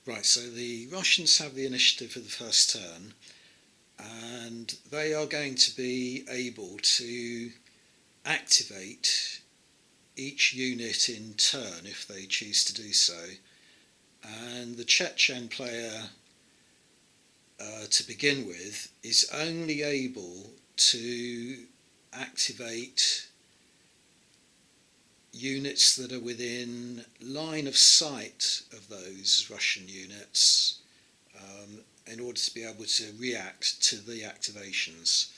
Right, so the Russians have the initiative for the first turn, and they are going to be able to activate each unit in turn if they choose to do so. And the Chechen player, to begin with, is only able to activate units that are within line of sight of those Russian units in order to be able to react to the activations.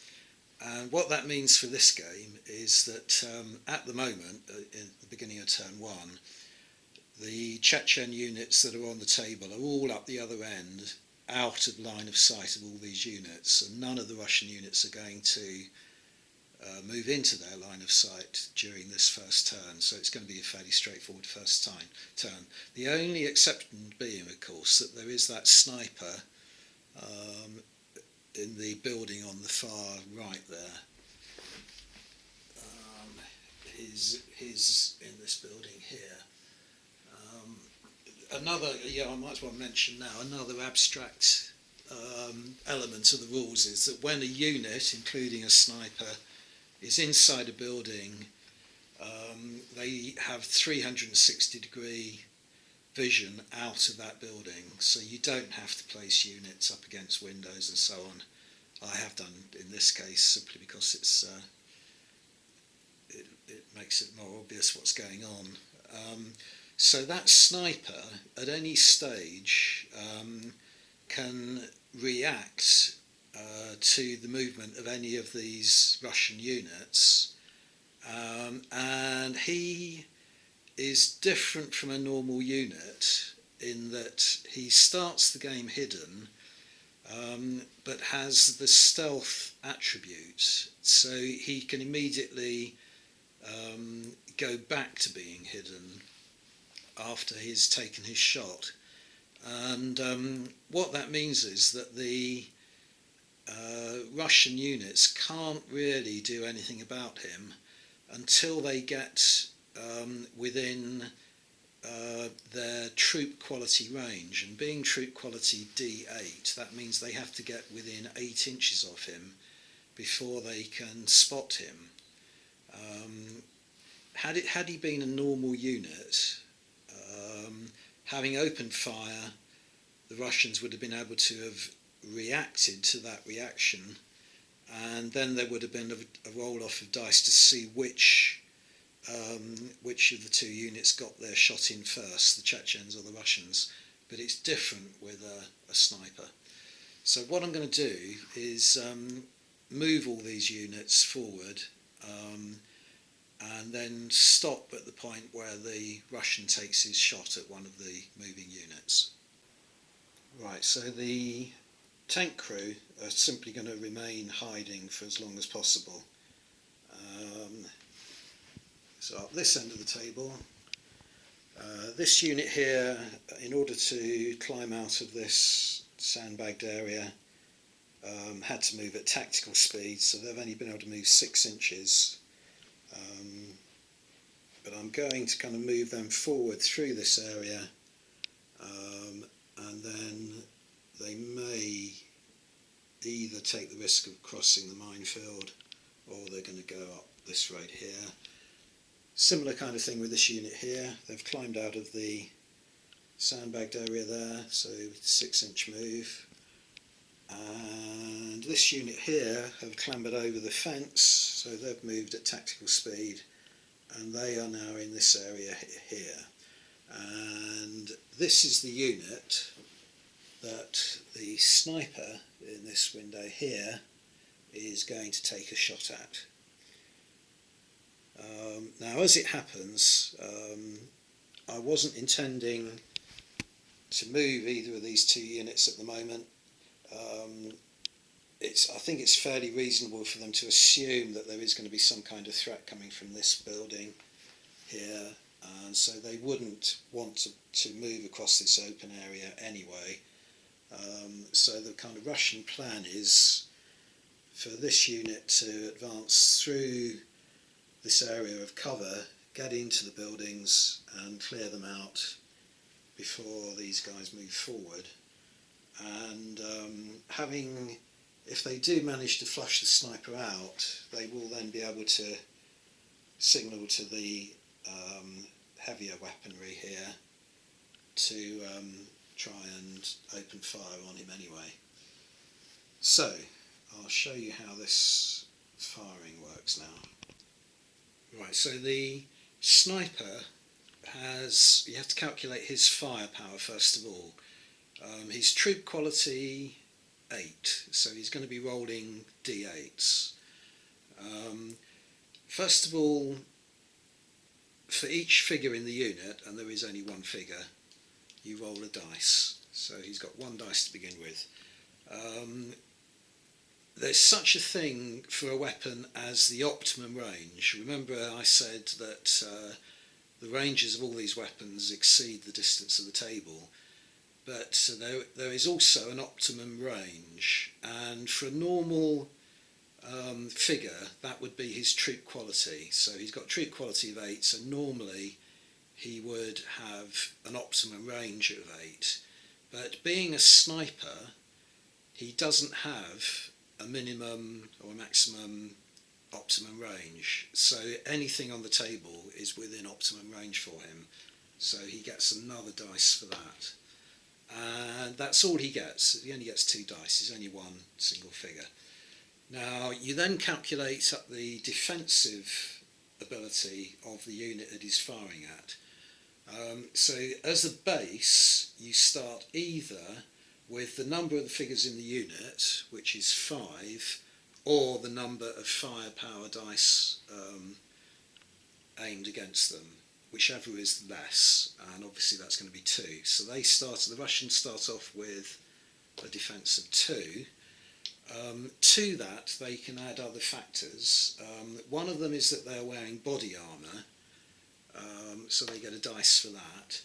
And what that means for this game is that at the moment, in the beginning of turn one, the Chechen units that are on the table are all up the other end, out of line of sight of all these units, and none of the Russian units are going to move into their line of sight during this first turn, so it's going to be a fairly straightforward first turn. The only exception being, of course, that there is that sniper in the building on the far right there. He's in this building here. I might as well mention now, another abstract element of the rules is that when a unit, including a sniper, is inside a building, they have 360-degree vision out of that building, so you don't have to place units up against windows and so on. I have done in this case simply because it makes it more obvious what's going on. So that sniper at any stage can react to the movement of any of these Russian units, and he is different from a normal unit in that he starts the game hidden, but has the stealth attribute, so he can immediately go back to being hidden after he's taken his shot. And what that means is that the Russian units can't really do anything about him until they get within their troop quality range. And being troop quality D8, that means they have to get within 8 inches of him before they can spot him. Had he been a normal unit, having opened fire, the Russians would have been able to have reacted to that reaction, and then there would have been a roll-off of dice to see which of the two units got their shot in first, the Chechens or the Russians. But it's different with a sniper. So what I'm going to do is move all these units forward, and then stop at the point where the Russian takes his shot at one of the moving units. Right, so the tank crew are simply going to remain hiding for as long as possible. So up this end of the table, this unit here, in order to climb out of this sandbagged area, had to move at tactical speed, so they've only been able to move 6 inches. But I'm going to kind of move them forward through this area, and then they may either take the risk of crossing the minefield, or they're going to go up this road here. Similar kind of thing with this unit here. They've climbed out of the sandbagged area there, so 6-inch move. And this unit here have clambered over the fence, so they've moved at tactical speed, and they are now in this area here. And this is the unit that the sniper in this window here is going to take a shot at. Now, as it happens, I wasn't intending to move either of these two units at the moment. I think it's fairly reasonable for them to assume that there is going to be some kind of threat coming from this building here, and so they wouldn't want to move across this open area anyway. So the kind of Russian plan is for this unit to advance through this area of cover, get into the buildings and clear them out before these guys move forward, and if they do manage to flush the sniper out, they will then be able to signal to the heavier weaponry here to try and open fire on him anyway. So I'll show you how this firing works now. Right, so the sniper you have to calculate his firepower first of all. His troop quality 8, so he's going to be rolling d8s. First of all, for each figure in the unit, and there is only one figure, you roll a dice. So he's got one dice to begin with. There's such a thing for a weapon as the optimum range. Remember I said that the ranges of all these weapons exceed the distance of the table, but there is also an optimum range, and for a normal figure that would be his troop quality. So he's got troop quality of 8, so normally he would have an optimum range of 8, but being a sniper he doesn't have a minimum or a maximum optimum range, so anything on the table is within optimum range for him, so he gets another dice for that, and that's all he gets. He only gets 2 dice, he's only one single figure. Now you then calculate up the defensive ability of the unit that he's firing at. So as a base you start either with the number of the figures in the unit, which is 5, or the number of firepower dice aimed against them, whichever is less, and obviously that's going to be 2. So the Russians start off with a defence of 2. To that they can add other factors. One of them is that they're wearing body armour, so they get a dice for that.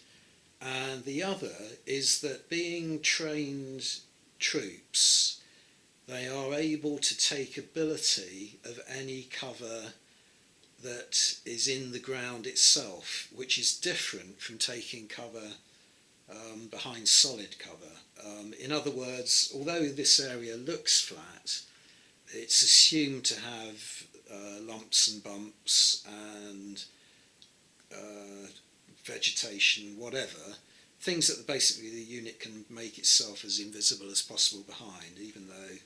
And the other is that being trained troops, they are able to take ability of any cover that is in the ground itself, which is different from taking cover behind solid cover. In other words, although this area looks flat, it's assumed to have lumps and bumps and vegetation, whatever, things that basically the unit can make itself as invisible as possible behind, even though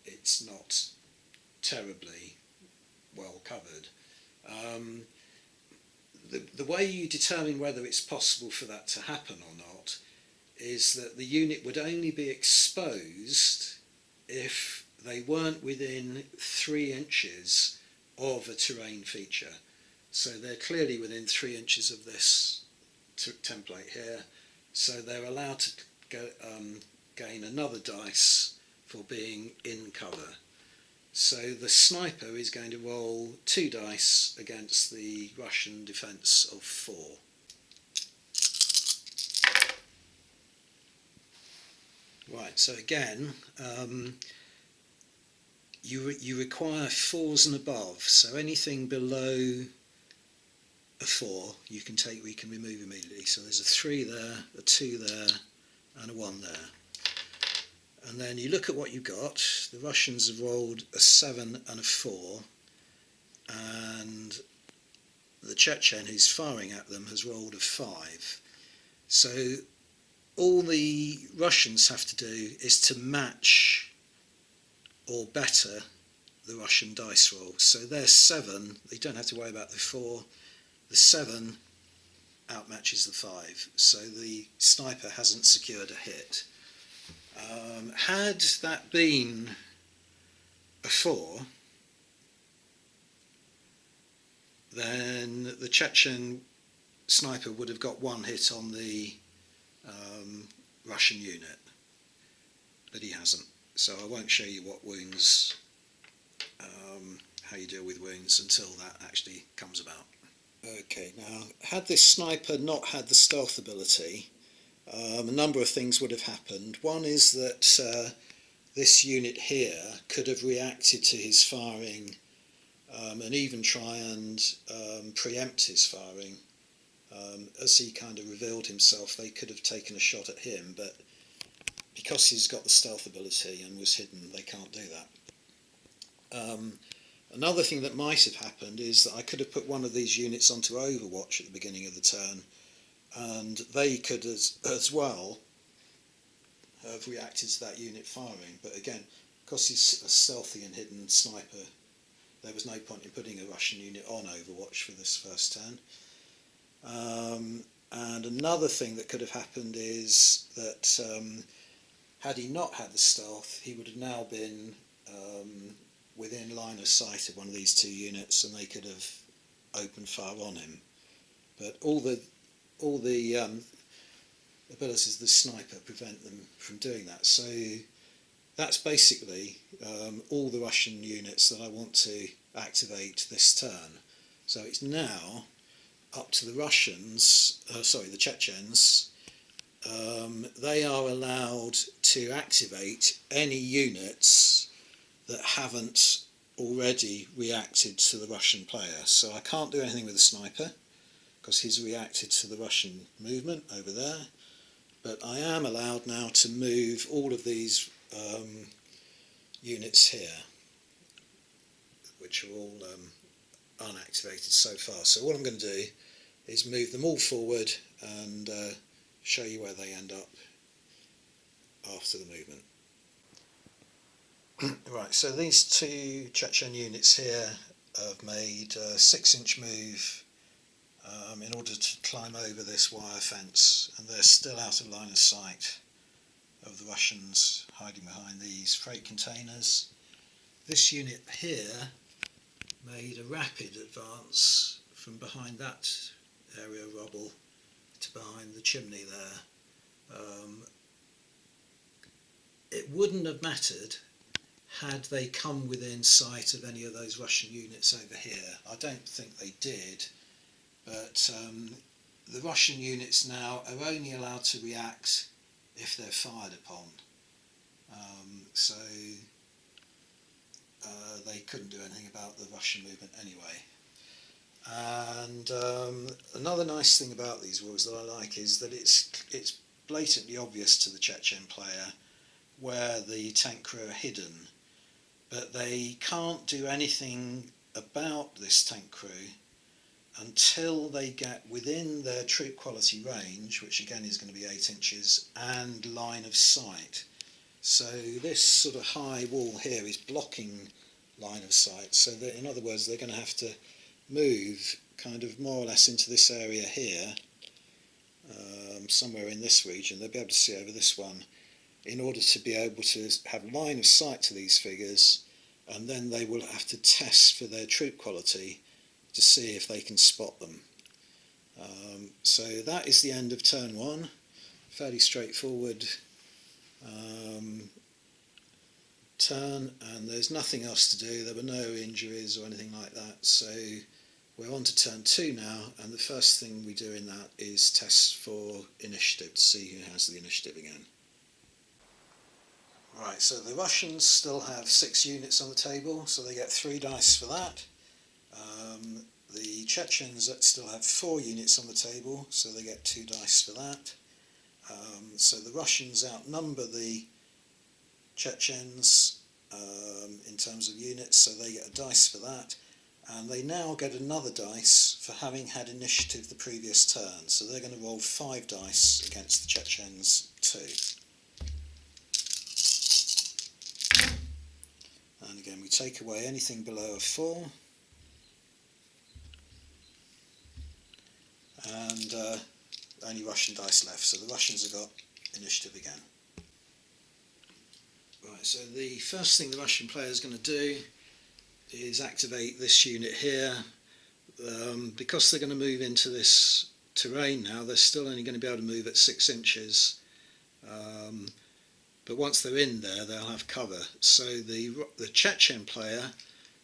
it's not terribly well covered. The way you determine whether it's possible for that to happen or not is that the unit would only be exposed if they weren't within 3 inches of a terrain feature. So they're clearly within 3 inches of this template here, so they're allowed to gain another dice for being in cover. So the sniper is going to roll 2 dice against the Russian defence of 4. Right, so again, you require 4s and above, so anything below a 4 we can remove immediately. So there's a 3 there, a 2 there, and a 1 there. And then you look at what you've got. The Russians have rolled a 7 and a 4, and the Chechen who's firing at them has rolled a 5. So all the Russians have to do is to match or better the Russian dice roll. So they're 7, they don't have to worry about the 4. The 7 outmatches the 5, so the sniper hasn't secured a hit. Had that been a 4, then the Chechen sniper would have got 1 hit on the Russian unit, but he hasn't. So I won't show you what wounds, how you deal with wounds until that actually comes about. Okay, now had this sniper not had the stealth ability, a number of things would have happened. One is that this unit here could have reacted to his firing and even try and preempt his firing As he kind of revealed himself, they could have taken a shot at him, but because he's got the stealth ability and was hidden, they can't do that. Another thing that might have happened is that I could have put one of these units onto Overwatch at the beginning of the turn, and they could as well have reacted to that unit firing. But again, because he's a stealthy and hidden sniper, there was no point in putting a Russian unit on Overwatch for this first turn. And another thing that could have happened is that had he not had the stealth, he would have now been within line of sight of one of these two units, and they could have opened fire on him. But all the abilities of the sniper prevent them from doing that. So that's basically all the Russian units that I want to activate this turn. So it's now up to the Russians, the Chechens. They are allowed to activate any units that haven't already reacted to the Russian player. So I can't do anything with the sniper because he's reacted to the Russian movement over there. But I am allowed now to move all of these units here, which are all unactivated so far. So what I'm going to do is move them all forward and show you where they end up after the movement. Right, so these two Chechen units here have made a 6-inch move in order to climb over this wire fence, and they're still out of line of sight of the Russians hiding behind these freight containers. This unit here made a rapid advance from behind that area of rubble to behind the chimney there. It wouldn't have mattered had they come within sight of any of those Russian units over here. I don't think they did, but the Russian units now are only allowed to react if they're fired upon. So they couldn't do anything about the Russian movement anyway. And another nice thing about these rules that I like is that it's blatantly obvious to the Chechen player where the tank crew are hidden, but they can't do anything about this tank crew until they get within their troop quality range, which again is going to be 8 inches, and line of sight. So this sort of high wall here is blocking line of sight, so that, in other words, they're going to have to move kind of more or less into this area here, somewhere in this region. They'll be able to see over this one in order to be able to have line of sight to these figures, and then they will have to test for their troop quality to see if they can spot them. So that is the end of turn one. Fairly straightforward turn, and there's nothing else to do. There were no injuries or anything like that, so we're on to turn two now, and the first thing we do in that is test for initiative to see who has the initiative again. Right, so the Russians still have 6 units on the table, so they get 3 dice for that. The Chechens still have 4 units on the table, so they get 2 dice for that. So the Russians outnumber the Chechens in terms of units, so they get a dice for that. And they now get another dice for having had initiative the previous turn, so they're going to roll 5 dice against the Chechens too. And again, we take away anything below a 4. And only Russian dice left, so the Russians have got initiative again. Right, so the first thing the Russian player is going to do is activate this unit here. Because they're going to move into this terrain now, they're still only going to be able to move at 6 inches. But once they're in there, they'll have cover. So the Chechen player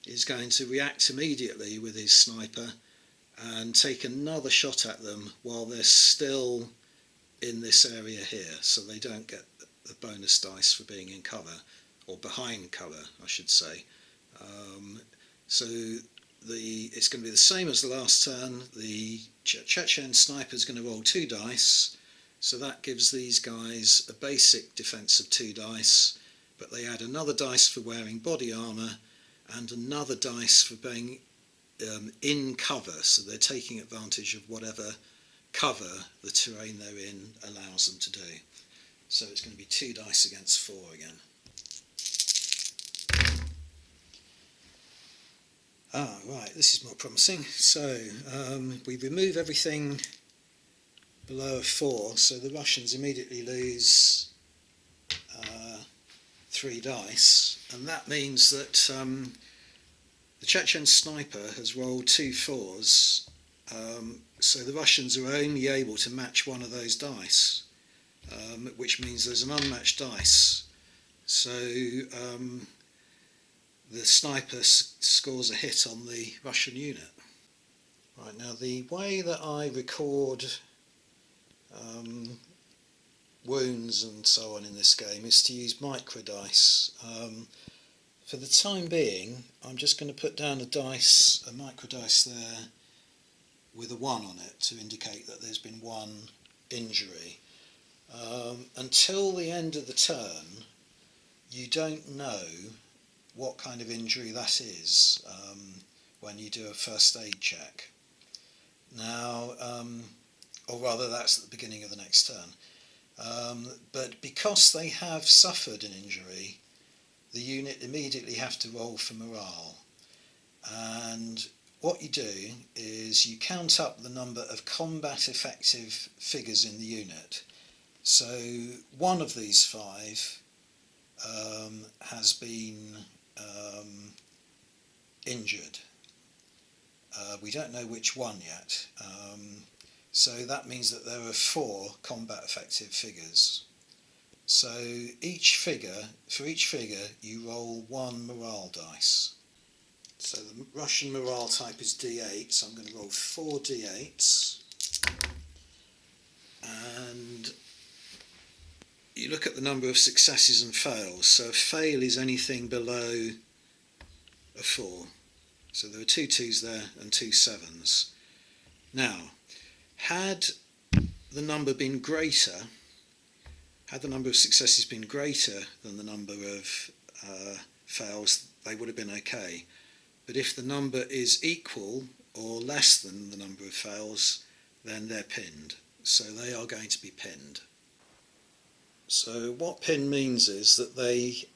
is going to react immediately with his sniper and take another shot at them while they're still in this area here, so they don't get the bonus dice for being in cover, or behind cover, I should say. So it's going to be the same as the last turn. The Chechen sniper is going to roll 2 dice, so that gives these guys a basic defense of 2 dice, but they add another dice for wearing body armour and another dice for being in cover, so they're taking advantage of whatever cover the terrain they're in allows them to do. So it's going to be 2 dice against 4 again. Right, this is more promising. So we remove everything below a 4, so the Russians immediately lose 3 dice, and that means that the Chechen sniper has rolled 2 4s, so the Russians are only able to match one of those dice, which means there's an unmatched dice. So the sniper scores a hit on the Russian unit. Right, now the way that I record wounds and so on in this game is to use micro dice. For the time being, I'm just going to put down a micro dice there with a 1 on it to indicate that there's been 1 injury. Until the end of the turn, you don't know what kind of injury that is when you do a first aid check. Now, or rather that's at the beginning of the next turn. But because they have suffered an injury, the unit immediately have to roll for morale. And what you do is you count up the number of combat effective figures in the unit. So one of these 5 has been injured. We don't know which one yet. So that means that there are 4 combat effective figures. So for each figure you roll 1 morale dice. So the Russian morale type is D8, so I'm going to roll 4 D8s. And you look at the number of successes and fails. So a fail is anything below a 4. So there are 2 2s there and 2 7s. Now, had the number of successes been greater than the number of fails, they would have been okay. But if the number is equal or less than the number of fails, then they're pinned. So they are going to be pinned. So what pin means is that they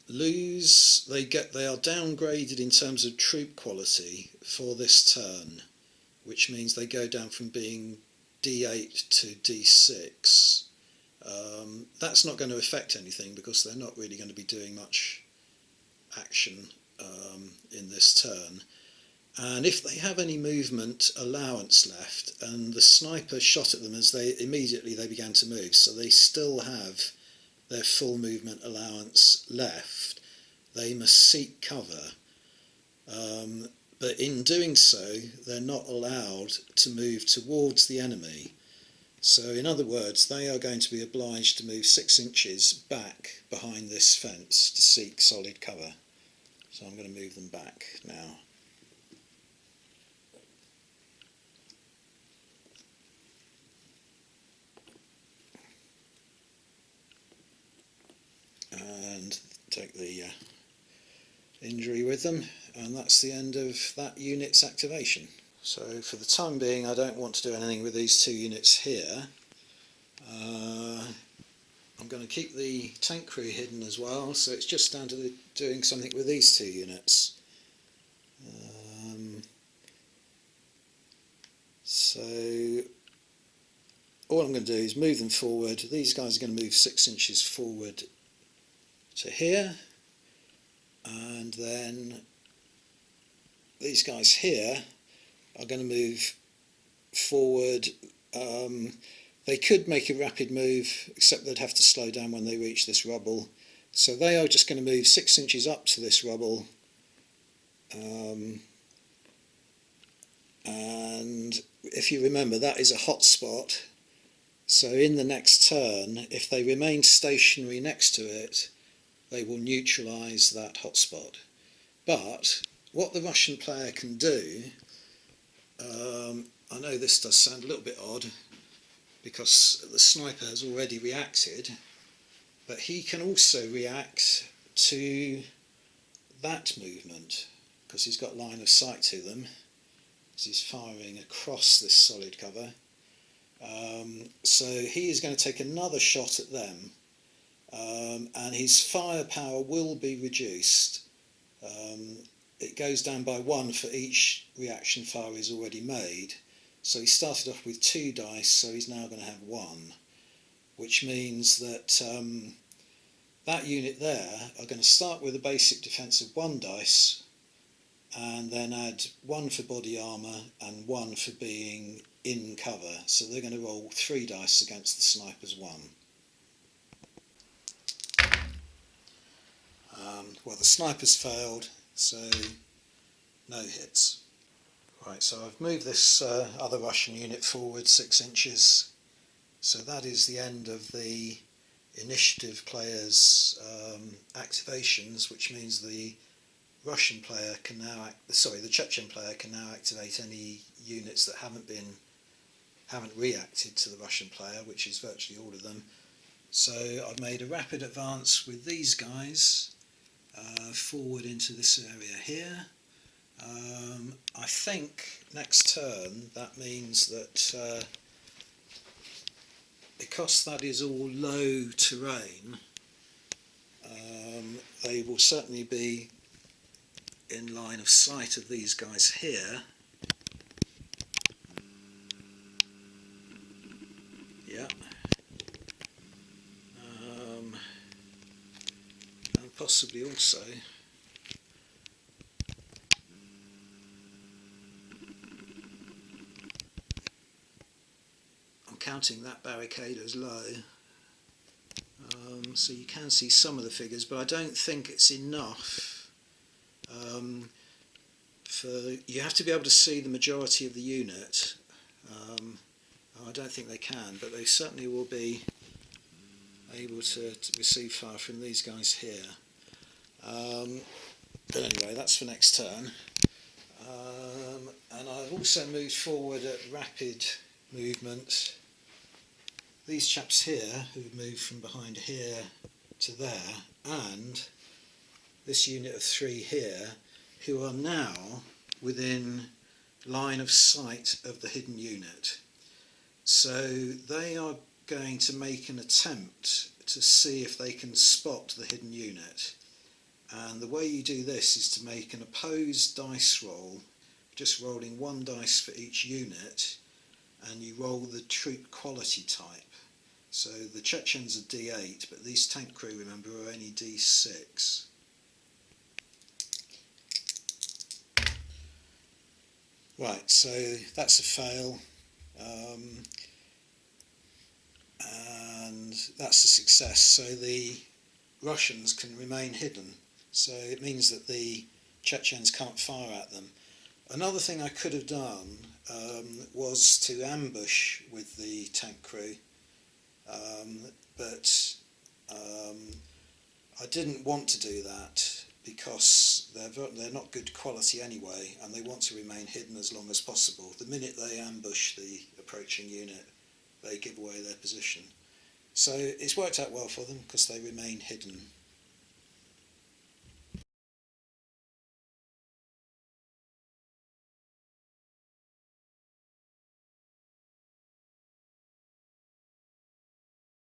they are downgraded in terms of troop quality for this turn, which means they go down from being D8 to D6. That's not going to affect anything because they're not really going to be doing much action in this turn. And if they have any movement allowance left, and the sniper shot at them as they began to move, so they still have their full movement allowance left, they must seek cover. But in doing so, they're not allowed to move towards the enemy. So in other words, they are going to be obliged to move 6 inches back behind this fence to seek solid cover. So I'm going to move them back now. And take the injury with them, and that's the end of that unit's activation. So for the time being I don't want to do anything with these 2 units here. I'm going to keep the tank crew hidden as well, so it's just down to doing something with these 2 units. So all I'm going to do is move them forward. These guys are going to move 6 inches forward to here, and then these guys here are going to move forward. They could make a rapid move, except they'd have to slow down when they reach this rubble. So they are just going to move 6 inches up to this rubble, and if you remember, that is a hot spot. So in the next turn, if they remain stationary next to it, they will neutralise that hotspot. But what the Russian player can do, I know this does sound a little bit odd because the sniper has already reacted, but he can also react to that movement because he's got line of sight to them as he's firing across this solid cover. So he is going to take another shot at them, and his firepower will be reduced. It goes down by 1 for each reaction fire he's already made. So he started off with 2 dice, so he's now going to have 1, which means that that unit there are going to start with a basic defence of 1 dice and then add 1 for body armour and 1 for being in cover. So they're going to roll 3 dice against the sniper's 1. Well, the sniper's failed, so no hits. Right, so I've moved this other Russian unit forward 6 inches. So that is the end of the initiative player's activations, which means the Russian player can now the Chechen player can now activate any units that haven't reacted to the Russian player, which is virtually all of them. So I've made a rapid advance with these guys forward into this area here. I think next turn that means that because that is all low terrain, they will certainly be in line of sight of these guys here. Yeah. And possibly also I'm counting that barricade as low. So you can see some of the figures, but I don't think it's enough. You have to be able to see the majority of the unit. I don't think they can, but they certainly will be able to receive fire from these guys here. But anyway, that's for next turn. And I've also moved forward at rapid movement. These chaps here who've moved from behind here to there, and this unit of 3 here, who are now within line of sight of the hidden unit. So they are going to make an attempt to see if they can spot the hidden unit. And the way you do this is to make an opposed dice roll, just rolling 1 dice for each unit, and you roll the troop quality type. So the Chechens are D8, but these tank crew, remember, are only D6. Right, so that's a fail, and that's a success. So the Russians can remain hidden. So it means that the Chechens can't fire at them. Another thing I could have done was to ambush with the tank crew, but I didn't want to do that because they're not good quality anyway, and they want to remain hidden as long as possible. The minute they ambush the approaching unit, they give away their position. So it's worked out well for them because they remain hidden.